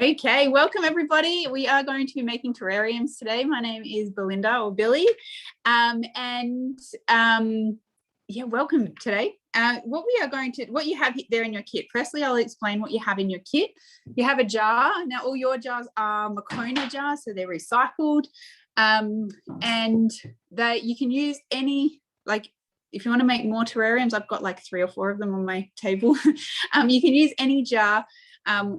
Okay, welcome everybody. We are going to be making terrariums today. My name is Belinda or Billy, yeah, welcome today. What you have there in your kit. Firstly, I'll explain what you have in your kit. You have a jar. Now, all your jars are Makona jars, so they're recycled, and you can use any, like, if you want to make more terrariums, I've got like 3 or 4 of them on my table. You can use any jar.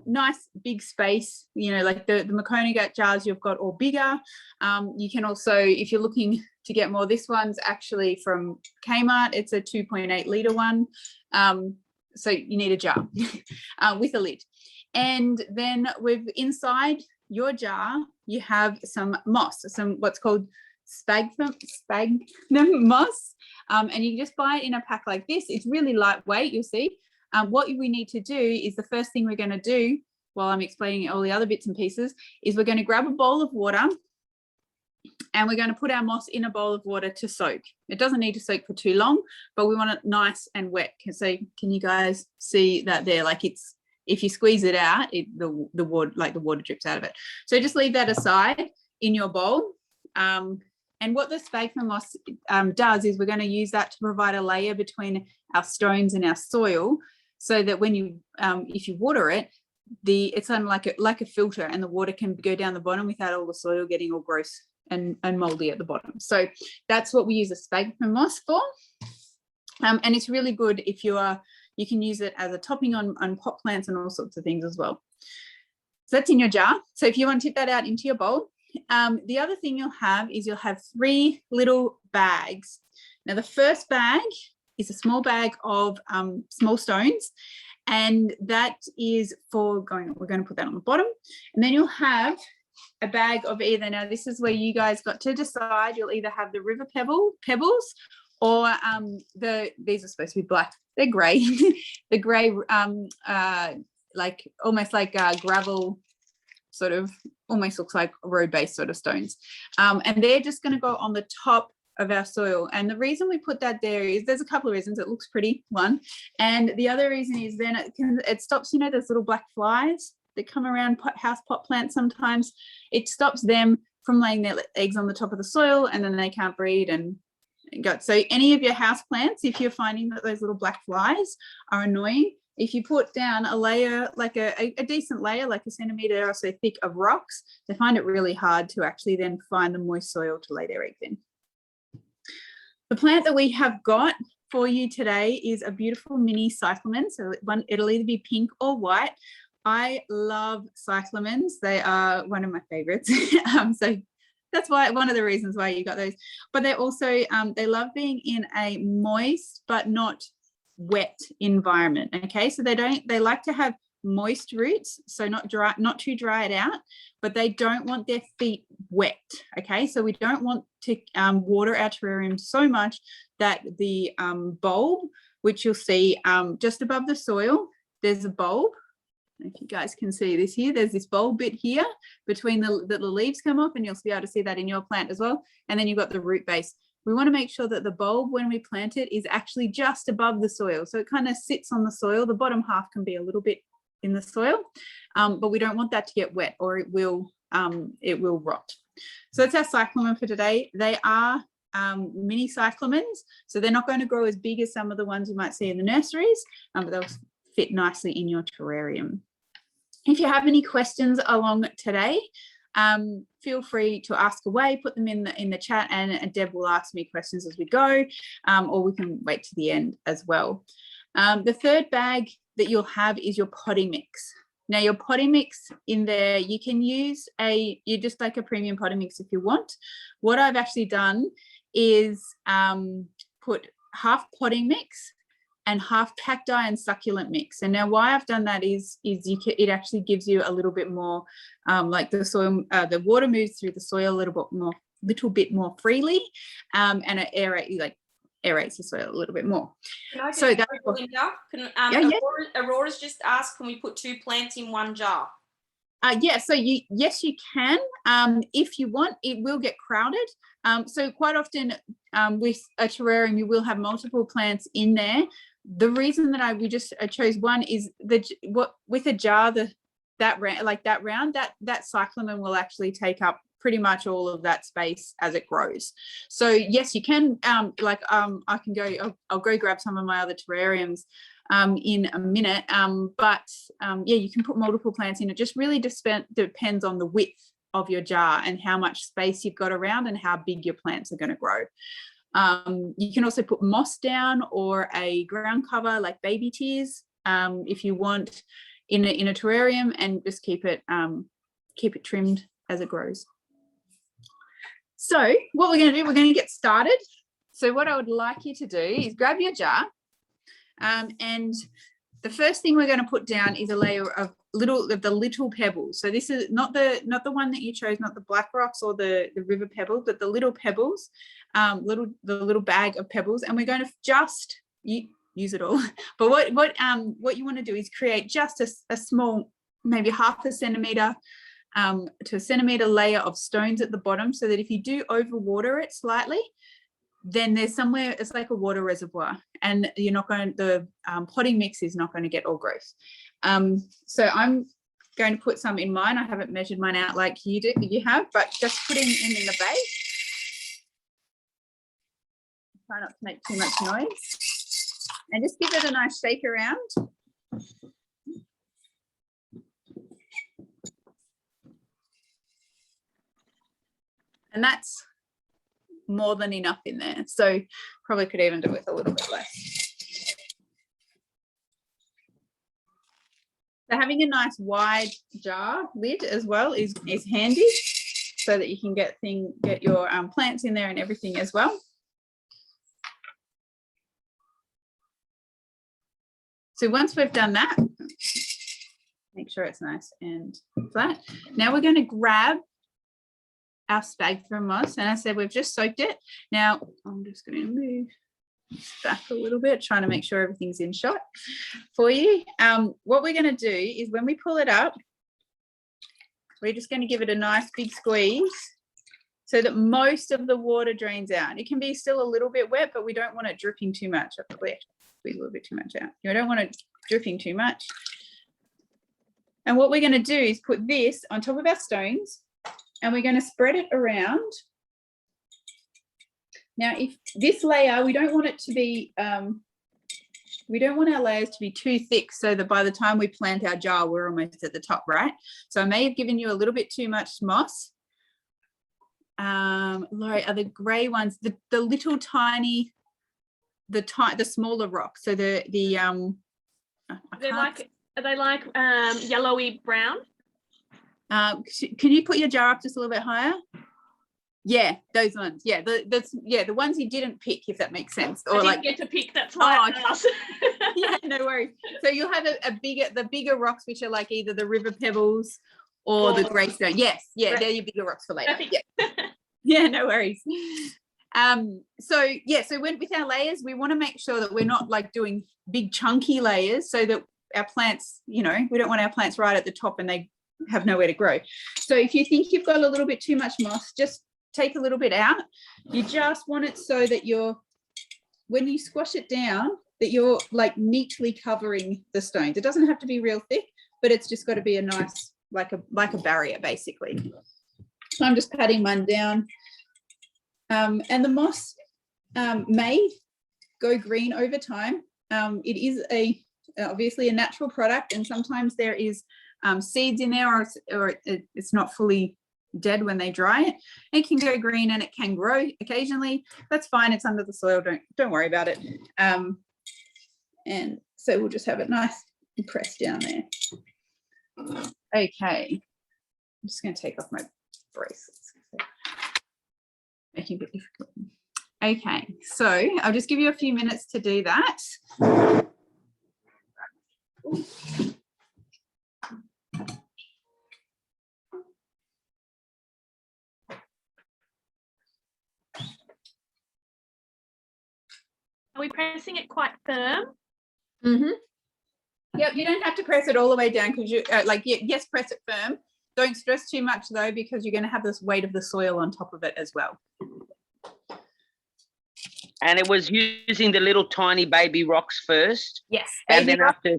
Nice big space, like the Makona jars you've got, or bigger. You can also, if you're looking to get more, this one's actually from Kmart. It's a 2.8 litre one. So you need a jar with a lid. And then inside your jar, you have some moss, some what's called sphagnum moss. And you can just buy it in a pack like this. It's really lightweight, you'll see. What we need to do is, the first thing we're going to do while I'm explaining all the other bits and pieces is we're going to grab a bowl of water and we're going to put our moss in a bowl of water to soak. It doesn't need to soak for too long, but we want it nice and wet. So can you guys see that there? Like, it's, if you squeeze it out, the water drips out of it. So just leave that aside in your bowl. And what the sphagnum moss does is we're going to use that to provide a layer between our stones and our soil, so that when you, if you water it, it's like a filter, and the water can go down the bottom without all the soil getting all gross and moldy at the bottom. So that's what we use the sphagnum moss for. And it's really good if you can use it as a topping on pot plants and all sorts of things as well. So that's in your jar. So if you want to tip that out into your bowl. The other thing you'll have 3 little bags. Now, the first bag is a small bag of small stones, and that is we're going to put that on the bottom. And then you'll have a bag of either, now this is where you guys got to decide, you'll either have the river pebbles, or these are supposed to be black, they're grey, the grey, like almost like gravel, sort of almost looks like road-based sort of stones, and they're just going to go on the top of our soil. And the reason we put that there is, there's a couple of reasons. It looks pretty, one, and the other reason is then it stops, those little black flies that come around house pot plants sometimes. It stops them from laying their eggs on the top of the soil, and then they can't breed and go. So any of your house plants, if you're finding that those little black flies are annoying, if you put down a layer, like a decent layer, like 1 centimetre or so thick of rocks, they find it really hard to actually then find the moist soil to lay their eggs in. The plant that we have got for you today is a beautiful mini cyclamen. So it'll either be pink or white. I love cyclamens. They are one of my favourites. So that's why, one of the reasons why you got those. But they also, they love being in a moist but not wet environment. Okay, so they like to have moist roots, so not too dried out, but they don't want their feet wet. Okay, so we don't want to water our terrarium so much that the bulb, which you'll see just above the soil, there's a bulb. If you guys can see this here, there's this bulb bit here between the leaves come off, and you'll be able to see that in your plant as well. And then you've got the root base. We want to make sure that the bulb, when we plant it, is actually just above the soil. So it kind of sits on the soil. The bottom half can be a little bit in the soil, but we don't want that to get wet, or it will rot. So that's our cyclamen for today. They are mini cyclamens, so they're not going to grow as big as some of the ones you might see in the nurseries, but they'll fit nicely in your terrarium. If you have any questions along today, feel free to ask away, put them in the chat, and Deb will ask me questions as we go, or we can wait to the end as well. The third bag that you'll have is your potting mix. Now, your potting mix in there, you can use just like a premium potting mix if you want. What I've actually done is put half potting mix and half cacti and succulent mix. And now why I've done that is it actually gives you a little bit more, like the soil, the water moves through the soil a little bit more freely, and it aerates the soil a little bit more. Can I just so that's Belinda? Aurora's just asked, can we put 2 plants in 1 jar? Yeah, so yes, you can. If you want, it will get crowded. So quite often with a terrarium, you will have multiple plants in there. The reason that I chose one is with a jar, that round, that cyclamen will actually take up pretty much all of that space as it grows. So yes, you can I can go, I'll go grab some of my other terrariums in a minute, but yeah, you can put multiple plants in. It just really depends on the width of your jar and how much space you've got around and how big your plants are going to grow. You can also put moss down or a ground cover like baby tears if you want in a terrarium, and just keep it trimmed as it grows. So what we're going to do, we're going to get started. So what I would like you to do is grab your jar, and the first thing we're going to put down is a layer of the little pebbles. So this is not the one that you chose, not the black rocks or the river pebbles, but the little pebbles, the little bag of pebbles, and we're going to just use it all. But what you want to do is create just a small, maybe 0.5 centimeter to a centimeter layer of stones at the bottom, so that if you do overwater it slightly, then there's somewhere, it's like a water reservoir, and you're not going, the potting mix is not going to get all gross. So I'm going to put some in mine. I haven't measured mine out like you have, but just putting in the base. Try not to make too much noise. And just give it a nice shake around. And that's more than enough in there. So probably could even do with a little bit less. So having a nice wide jar lid as well is handy, so that you can get your plants in there and everything as well. So once we've done that, make sure it's nice and flat. Now we're going to grab our sphagnum moss, and I said we've just soaked it. Now I'm just going to move back a little bit, trying to make sure everything's in shot for you. What we're going to do is when we pull it up, we're just going to give it a nice big squeeze so that most of the water drains out. It can be still a little bit wet, but we don't want it dripping too much. I probably squeeze a little bit too much out. You don't want it dripping too much. And what we're going to do is put this on top of our stones, and we're going to spread it around. Now, if this layer, we don't want it to be, we don't want our layers to be too thick, so that by the time we plant our jar, we're almost at the top, right? So I may have given you a little bit too much moss. Laurie, are the grey ones, the little tiny, the smaller rocks? So are they like yellowy brown? Can you put your jar up just a little bit higher? Yeah, those ones. Yeah, the ones you didn't pick, if that makes sense. Or I didn't get to pick, that's why. Yeah, no worries. So you'll have the bigger rocks, which are like either the river pebbles or the grey stone. Yes, yeah, they're your bigger rocks for later. Yeah. Yeah, no worries. So with our layers, we want to make sure that we're not like doing big chunky layers, so that our plants, we don't want our plants right at the top and they have nowhere to grow. So if you think you've got a little bit too much moss, just take a little bit out. You just want it so that when you squash it down, that you're like neatly covering the stones. It doesn't have to be real thick, but it's just got to be a nice, like a barrier basically. So I'm just patting mine down. And the moss may go green over time. It is obviously a natural product, and sometimes there is seeds in there, or it's not fully dead when they dry it. It can go green and it can grow occasionally. That's fine. It's under the soil. Don't worry about it. And so we'll just have it nice and pressed down there. Okay. I'm just going to take off my bracelets. Making a bit difficult. Okay, so I'll just give you a few minutes to do that. Are we pressing it quite firm? Mm-hmm. Yep, you don't have to press it all the way down, because you yes, press it firm. Don't stress too much though, because you're going to have this weight of the soil on top of it as well. And it was using the little tiny baby rocks first. Yes. And then after,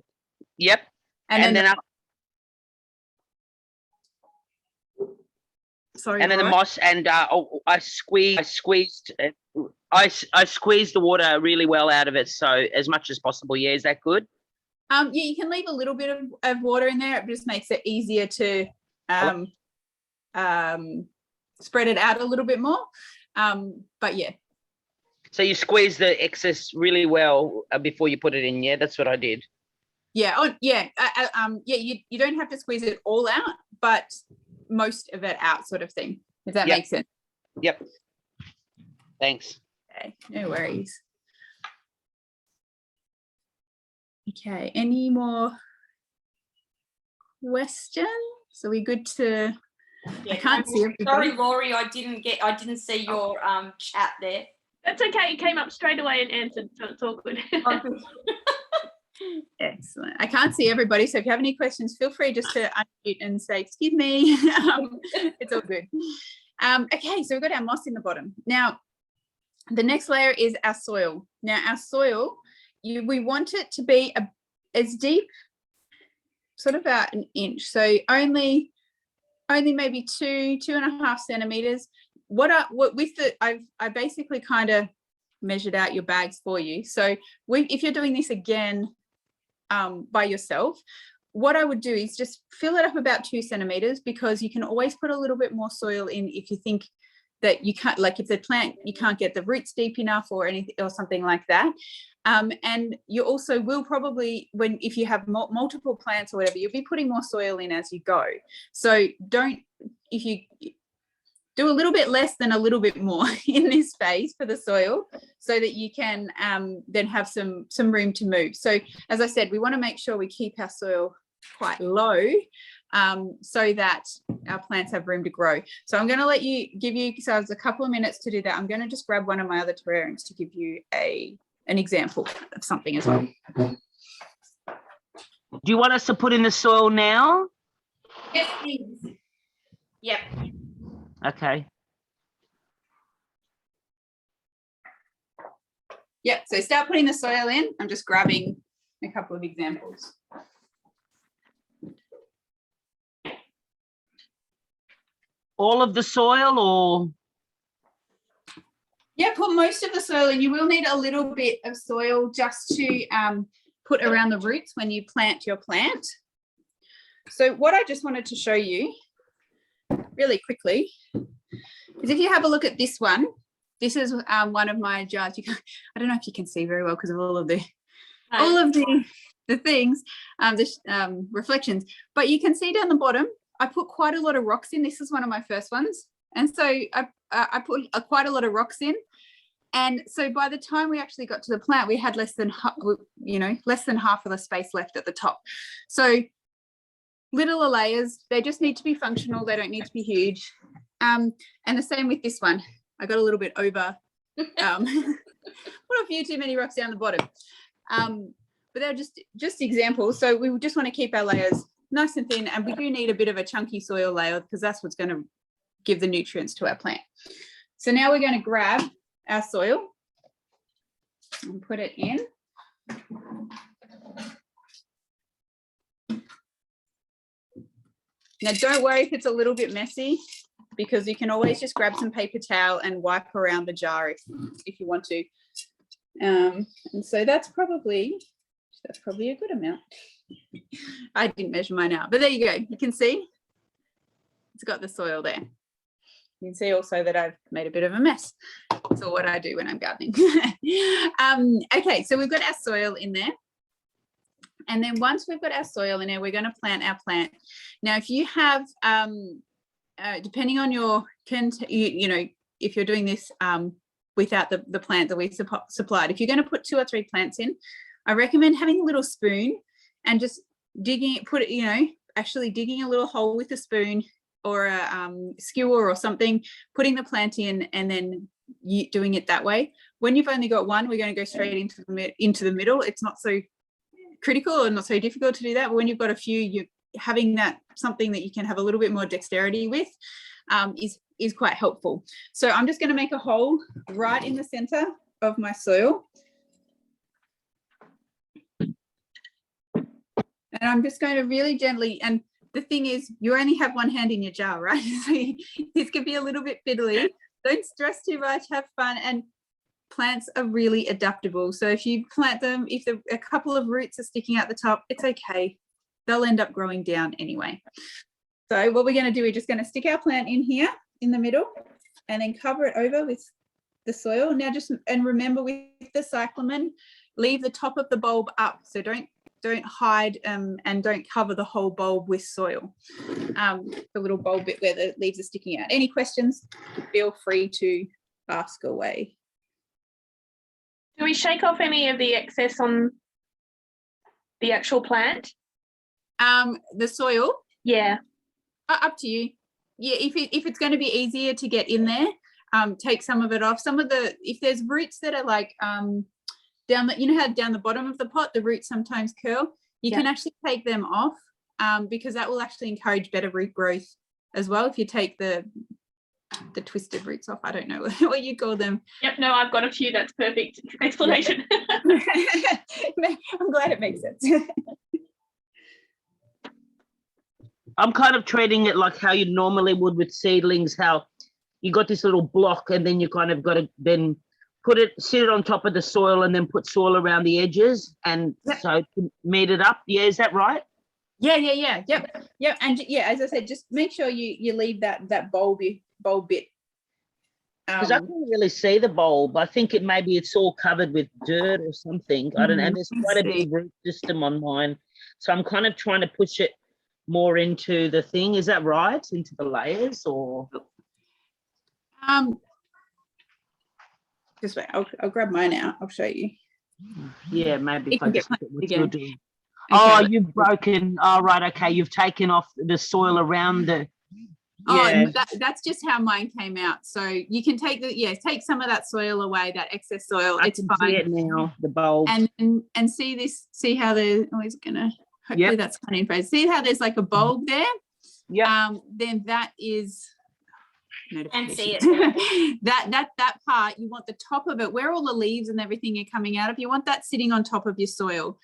yep. And then Sorry. And then the Laura. moss, and I squeezed the water really well out of it, so as much as possible. Yeah, is that good? Yeah, you can leave a little bit of water in there. It just makes it easier to spread it out a little bit more. But yeah. So you squeeze the excess really well before you put it in. Yeah, that's what I did. Yeah. Oh, yeah. Yeah. You don't have to squeeze it all out, but most of it out, sort of thing. If that makes sense. Yep. Thanks. Okay. No worries. Okay. Any more questions? Are we good to? Yeah, I can't see everybody. Sorry, Laurie, I didn't see your chat there. That's okay. It came up straight away and answered, so it's all good. Excellent. I can't see everybody, so if you have any questions, feel free just to unmute and say, excuse me. It's all good. Okay, so we've got our moss in the bottom. Now, the next layer is our soil. Now, our soil, we want it to be as deep, sort of about an inch. So only maybe 2.5 centimeters. I basically kind of measured out your bags for you. So if you're doing this again by yourself, what I would do is just fill it up about 2 centimeters, because you can always put a little bit more soil in if you think that you can't, like if the plant, you can't get the roots deep enough or anything or something like that. And you also will probably, if you have multiple plants or whatever, you'll be putting more soil in as you go. So if you do a little bit less than a little bit more in this phase for the soil, so that you can then have some room to move. So as I said, we want to make sure we keep our soil quite low, so that our plants have room to grow. So I'm going to give you a couple of minutes to do that. I'm going to just grab one of my other terrariums to give you an example of something as well. Do you want us to put in the soil now? Yes, please. Yep. Okay. Yep, so start putting the soil in. I'm just grabbing a couple of examples. All of the soil, or? Yeah, put most of the soil in. You will need a little bit of soil just to put around the roots when you plant your plant. So what I just wanted to show you really quickly is if you have a look at this one. This is one of my jars. I don't know if you can see very well because of all of the things, the reflections, but you can see down the bottom, I put quite a lot of rocks in. This is one of my first ones. And so I put quite a lot of rocks in. And so by the time we actually got to the plant, we had less than half of the space left at the top. So littler layers, they just need to be functional. They don't need to be huge. And the same with this one. I got a little bit over, put a few too many rocks down the bottom. But they're just examples. So we just want to keep our layers nice and thin, and we do need a bit of a chunky soil layer because that's what's going to give the nutrients to our plant. So now we're going to grab our soil and put it in. Now don't worry if it's a little bit messy, because you can always just grab some paper towel and wipe around the jar if you want to. And so that's probably a good amount. I didn't measure mine out, but there you go. You can see it's got the soil there. You can see also that I've made a bit of a mess. That's all what I do when I'm gardening. Okay, so we've got our soil in there. And then once we've got our soil in there, we're going to plant our plant. Now, if you have, depending on your, if you're doing this without the plant that we supplied, if you're going to put 2 or 3 plants in, I recommend having a little spoon and just actually digging a little hole with a spoon or a skewer or something, putting the plant in, and then doing it that way. When you've only got one, we're going to go straight into the middle. It's not so critical and not so difficult to do that. But when you've got a few, you having that something that you can have a little bit more dexterity with is quite helpful. So I'm just going to make a hole right in the center of my soil. And I'm just going to really gently, and the thing is, you only have one hand in your jar, right? So this could be a little bit fiddly. Don't stress too much, have fun. And plants are really adaptable. So if you plant them, if a couple of roots are sticking out the top, it's okay. They'll end up growing down anyway. So what we're going to do, we're just going to stick our plant in here in the middle and then cover it over with the soil. Now and remember with the cyclamen, leave the top of the bulb up. So don't hide and don't cover the whole bulb with soil. The little bulb bit where the leaves are sticking out. Any questions, feel free to ask away. Do we shake off any of the excess on the actual plant? The soil? Yeah. Up to you. Yeah, if it's going to be easier to get in there, take some of it off. If there's roots that are like down how down the bottom of the pot the roots sometimes curl, you can actually take them off, because that will actually encourage better root growth as well. If you take the twisted roots off, I don't know what you call them. Yep, no, I've got a few. That's perfect explanation. I'm glad it makes sense. I'm kind of treating it like how you normally would with seedlings, how you got this little block and then you kind of got to then sit it on top of the soil and then put soil around the edges and so to meet it up. Yeah, is that right? Yeah. Yep. And yeah, as I said, just make sure you leave that bulb bit. Because I can't really see the bulb. I think it's all covered with dirt or something. I don't know. And there's quite a big root system on mine. So I'm kind of trying to push it more into the thing. Is that right? Into the layers or? Just wait, I'll grab mine out. I'll show you. Yeah, maybe if I just look at what you're doing. Okay. Oh, you've broken. Oh, right. Okay. You've taken off the soil around the. Yeah. Oh, that's just how mine came out. So you can take some of that soil away, that excess soil. I it's can fine. see it now, the bulb. And see how they're always gonna. Hopefully that's kind of info. See how there's like a bulb there? Yeah. Then that is. And see it. that part, you want the top of it where all the leaves and everything are coming out of. You want that sitting on top of your soil.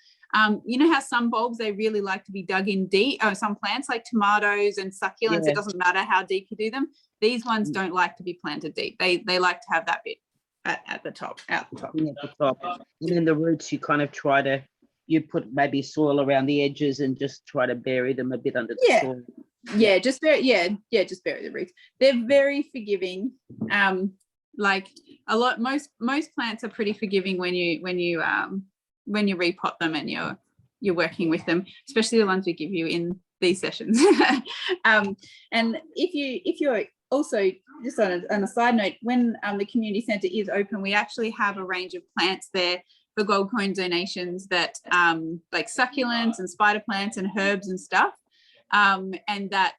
You know how some bulbs, they really like to be dug in deep. Some plants like tomatoes and succulents, it doesn't matter how deep you do them. These ones don't like to be planted deep. They like to have that bit at the top, out the top. At the top. And then the roots, you kind of you put maybe soil around the edges and just try to bury them a bit under the soil. Yeah, just bury the roots. They're very forgiving. Like most plants are pretty forgiving when you repot them and you're working with them, especially the ones we give you in these sessions. And if you're also, just on a side note, when the community centre is open, we actually have a range of plants there for gold coin donations that like succulents and spider plants and herbs and stuff. And that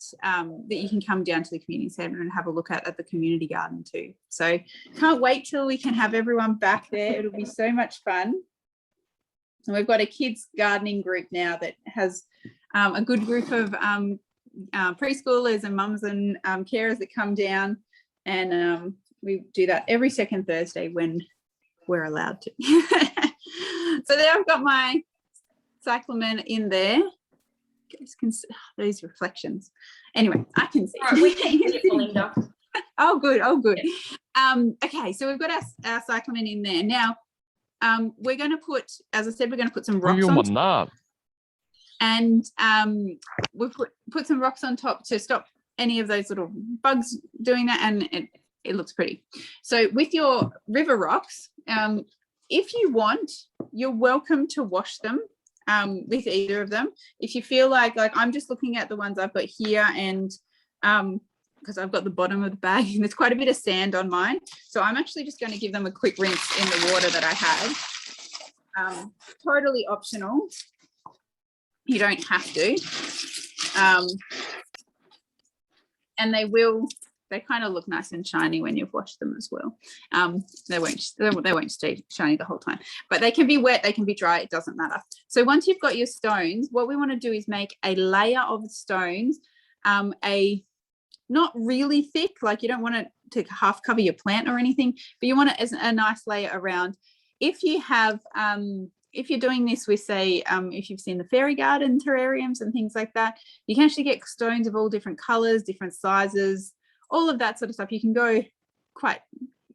you can come down to the community centre and have a look at the community garden too. So can't wait till we can have everyone back there. It'll be so much fun. And we've got a kids gardening group now that has a good group of preschoolers and mums and carers that come down, and we do that every second Thursday when we're allowed to. So there I've got my cyclamen in there. You guys can see those reflections. Anyway, I can see. All right, we can see it, Belinda. Oh, good. Okay, so we've got our cyclamen in there. Now, we're going to put, as I said, we're going to put some rocks on top. And we've put some rocks on top to stop any of those little bugs doing that, and it looks pretty. So with your river rocks, if you want, you're welcome to wash them with either of them. If you feel like I'm just looking at the ones I've got here, and because I've got the bottom of the bag and there's quite a bit of sand on mine, so I'm actually just going to give them a quick rinse in the water that I had. Totally optional. You don't have to. And they kind of look nice and shiny when you've washed them as well. They won't stay shiny the whole time, but they can be wet, they can be dry, it doesn't matter. So once you've got your stones, what we want to do is make a layer of stones, not really thick, like you don't want it to half cover your plant or anything, but you want it as a nice layer around. If you have if you're doing this with, say, if you've seen the fairy garden terrariums and things like that, you can actually get stones of all different colors, different sizes, all of that sort of stuff. You can go quite,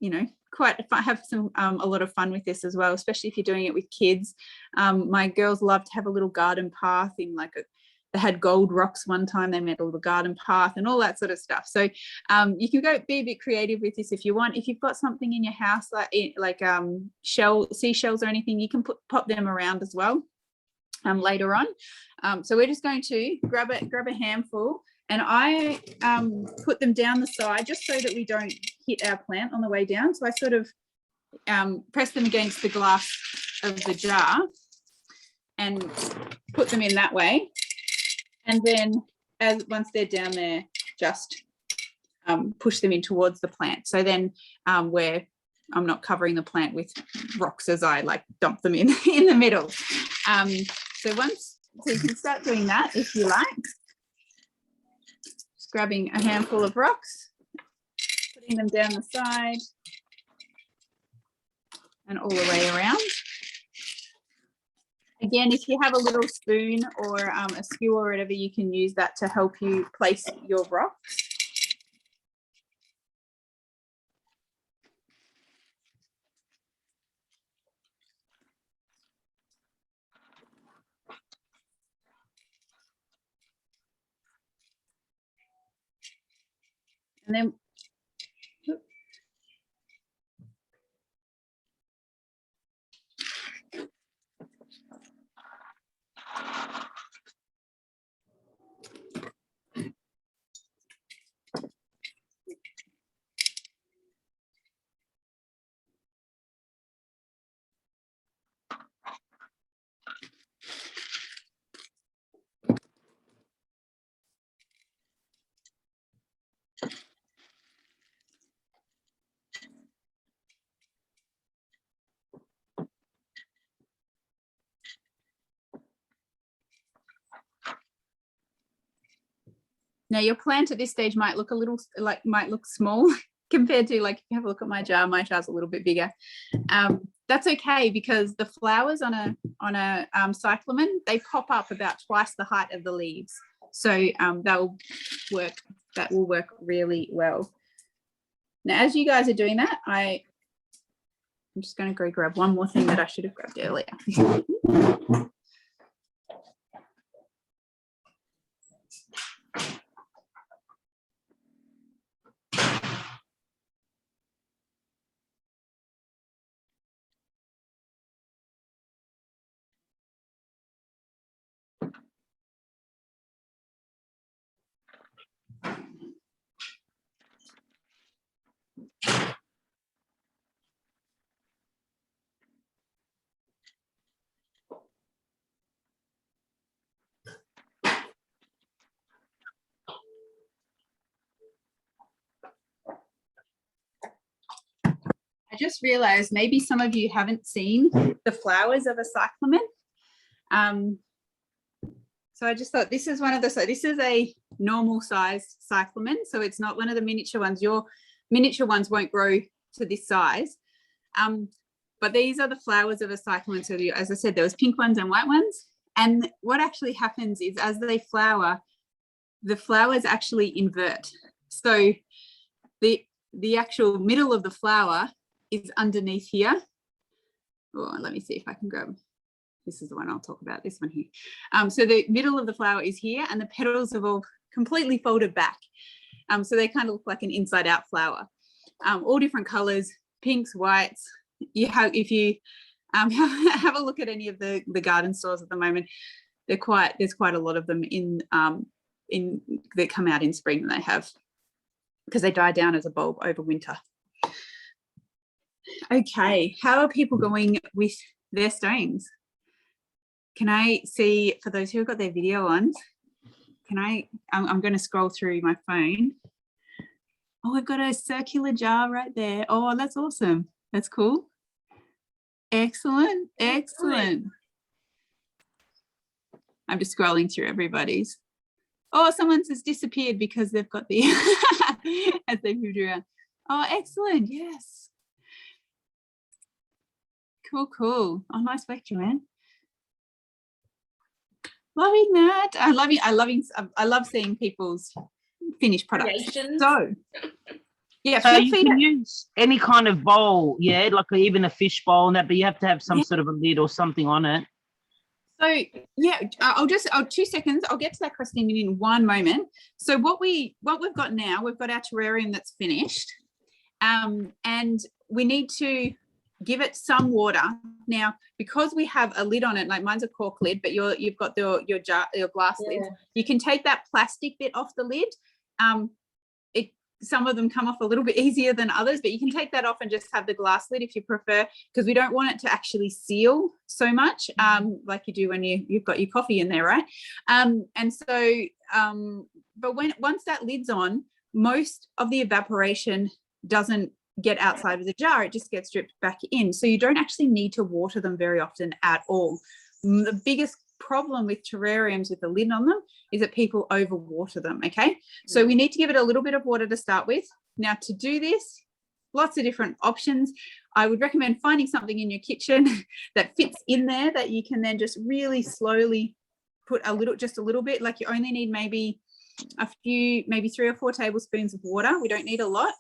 you know, have some a lot of fun with this as well, especially if you're doing it with kids. My girls love to have a little garden path in like they had gold rocks one time, they made a little garden path and all that sort of stuff. So you can go be a bit creative with this if you want. If you've got something in your house like seashells or anything, you can pop them around as well later on. So we're just going to grab a handful, and I put them down the side just so that we don't hit our plant on the way down. So I sort of press them against the glass of the jar and put them in that way. And then once they're down there, just push them in towards the plant. So then I'm not covering the plant with rocks as I like dump them in the middle. So you can start doing that if you like. Just grabbing a handful of rocks, putting them down the side and all the way around. Again, if you have a little spoon or a skewer or whatever, you can use that to help you place your rocks. And then now your plant at this stage might look small compared to, like, if you have a look at my jar's a little bit bigger. That's okay, because the flowers on a cyclamen, they pop up about twice the height of the leaves. So that will work really well. Now, as you guys are doing that, I'm just going to go grab one more thing that I should have grabbed earlier. I just realized maybe some of you haven't seen the flowers of a cyclamen. So I just thought this is this is a normal sized cyclamen. So it's not one of the miniature ones. Your miniature ones won't grow to this size. But these are the flowers of a cyclamen. So as I said, there was pink ones and white ones. And what actually happens is, as they flower, the flowers actually invert. So the actual middle of the flower is underneath here. Oh, let me see if I can grab. This is the one I'll talk about, this one here. So the middle of the flower is here, and the petals have all completely folded back. So they kind of look like an inside out flower. All different colors, pinks, whites. If you have a look at any of the garden stores at the moment, there's quite a lot of them in that come out in spring, and they have, because they die down as a bulb over winter. Okay, how are people going with their stones? Can I see, for those who have got their video on, I'm going to scroll through my phone. Oh, we've got a circular jar right there. Oh, that's awesome. That's cool. Excellent, excellent. I'm just scrolling through everybody's. Oh, someone's has disappeared because they've got the, as they moved around. Oh, excellent, yes. Cool. Oh, nice work, Joanne. Loving that. I love seeing people's finished products. Creations. So yeah, So feel you free can to, use any kind of bowl, yeah, like even a fish bowl and that, but you have to have some sort of a lid or something on it. so yeah, I'll 2 seconds. I'll get to that question in one moment. So what we've got now, we've got our terrarium that's finished, and we need to give it some water. Now, because we have a lid on it, like mine's a cork lid, but you've got your glass lid. You can take that plastic bit off the lid. Some of them come off a little bit easier than others, but you can take that off and just have the glass lid if you prefer, because we don't want it to actually seal so much, like you do when you've got your coffee in there, right? But once that lid's on, most of the evaporation doesn't get outside of the jar, it just gets dripped back in. So you don't actually need to water them very often at all. The biggest problem with terrariums with the lid on them is that people overwater them. Okay, so we need to give it a little bit of water to start with. Now, to do this, lots of different options. I would recommend finding something in your kitchen that fits in there that you can then just really slowly put just a little bit, like you only need maybe 3 or 4 tablespoons of water. We don't need a lot.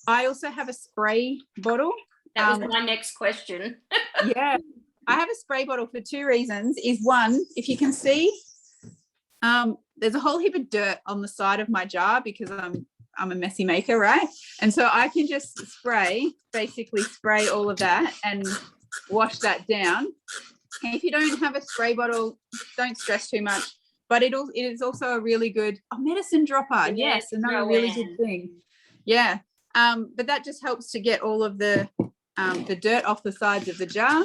I also have a spray bottle. That was my next question. Yeah, I have a spray bottle for 2 reasons. Is one, if you can see, there's a whole heap of dirt on the side of my jar because I'm a messy maker, right? And so I can just basically spray all of that and wash that down. And if you don't have a spray bottle, don't stress too much. But it is also a really good medicine dropper. Yes, another really good thing. Yeah. But that just helps to get all of the dirt off the sides of the jar.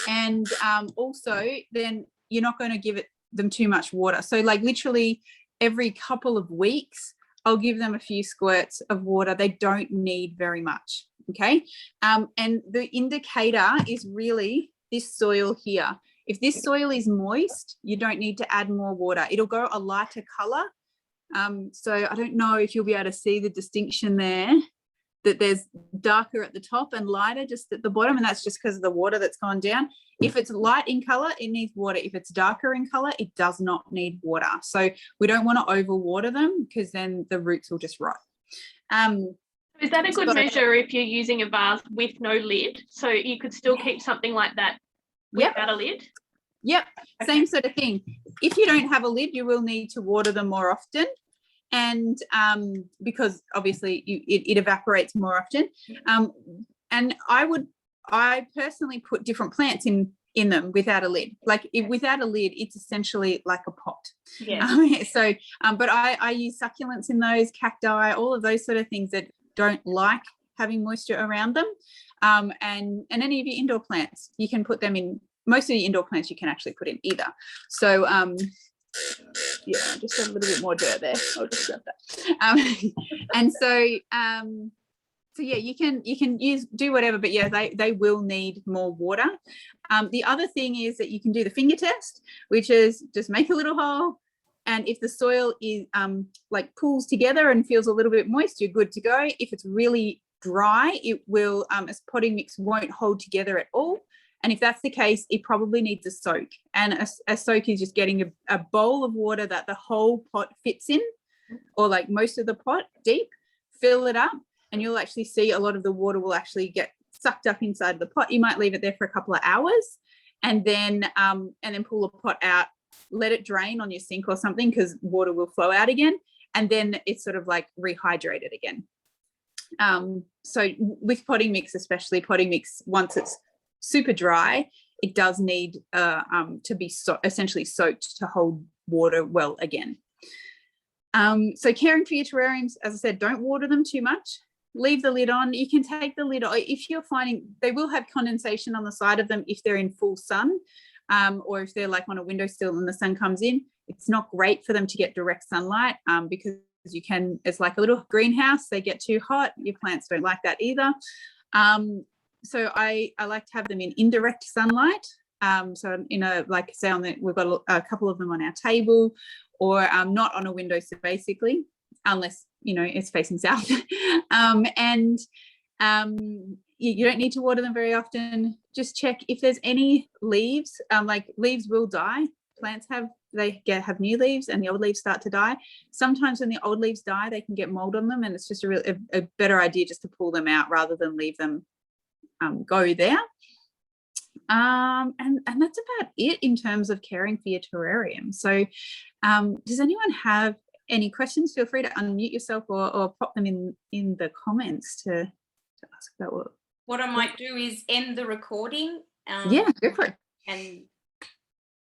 And also then you're not going to give them too much water. So like literally every couple of weeks, I'll give them a few squirts of water. They don't need very much. Okay. And the indicator is really this soil here. If this soil is moist, you don't need to add more water. It'll go a lighter color. So I don't know if you'll be able to see the distinction there, that there's darker at the top and lighter just at the bottom, and that's just because of the water that's gone down. If it's light in color, it needs water. If it's darker in color, it does not need water. So we don't want to overwater them because then the roots will just rot. Is that a good measure if you're using a vase with no lid? So you could still keep something like that without a lid? Yep, same sort of thing. If you don't have a lid, you will need to water them more often. And because obviously it evaporates more often. And I personally put different plants in them without a lid. Like without a lid, it's essentially like a pot. Yeah. But I use succulents in those, cacti, all of those sort of things that don't like having moisture around them. And any of your indoor plants, you can put them in. Most of the indoor plants you can actually put in either. So yeah, just a little bit more dirt there. I'll just grab that. And so yeah, you can do whatever, but yeah, they will need more water. The other thing is that you can do the finger test, which is just make a little hole, and if the soil is like pools together and feels a little bit moist, you're good to go. If it's really dry, it will as potting mix won't hold together at all. And if that's the case, it probably needs a soak. And a soak is just getting a bowl of water that the whole pot fits in, or like most of the pot deep, fill it up, and you'll actually see a lot of the water will actually get sucked up inside the pot. You might leave it there for a couple of hours and then pull the pot out, let it drain on your sink or something because water will flow out again. And then it's sort of like rehydrated again. So with potting mix, especially potting mix, once it's super dry, it does need to be essentially soaked to hold water well again. So caring for your terrariums, as I said, don't water them too much. Leave the lid on. You can take the lid off if you're finding they will have condensation on the side of them if they're in full sun, or if they're like on a windowsill and the sun comes in. It's not great for them to get direct sunlight because it's like a little greenhouse. They get too hot. Your plants don't like that either. So I like to have them in indirect sunlight. So like say we've got a couple of them on our table, or not on a windowsill basically, unless it's facing south. You don't need to water them very often. just check if there's any leaves, like leaves will die. Plants have new leaves and the old leaves start to die. Sometimes when the old leaves die, they can get mold on them, and it's just a better idea just to pull them out rather than leave them go there. And that's about it in terms of caring for your terrarium. So does anyone have any questions? Feel free to unmute yourself or pop them in the comments to ask about what I might do is end the recording. Yeah, go for it. And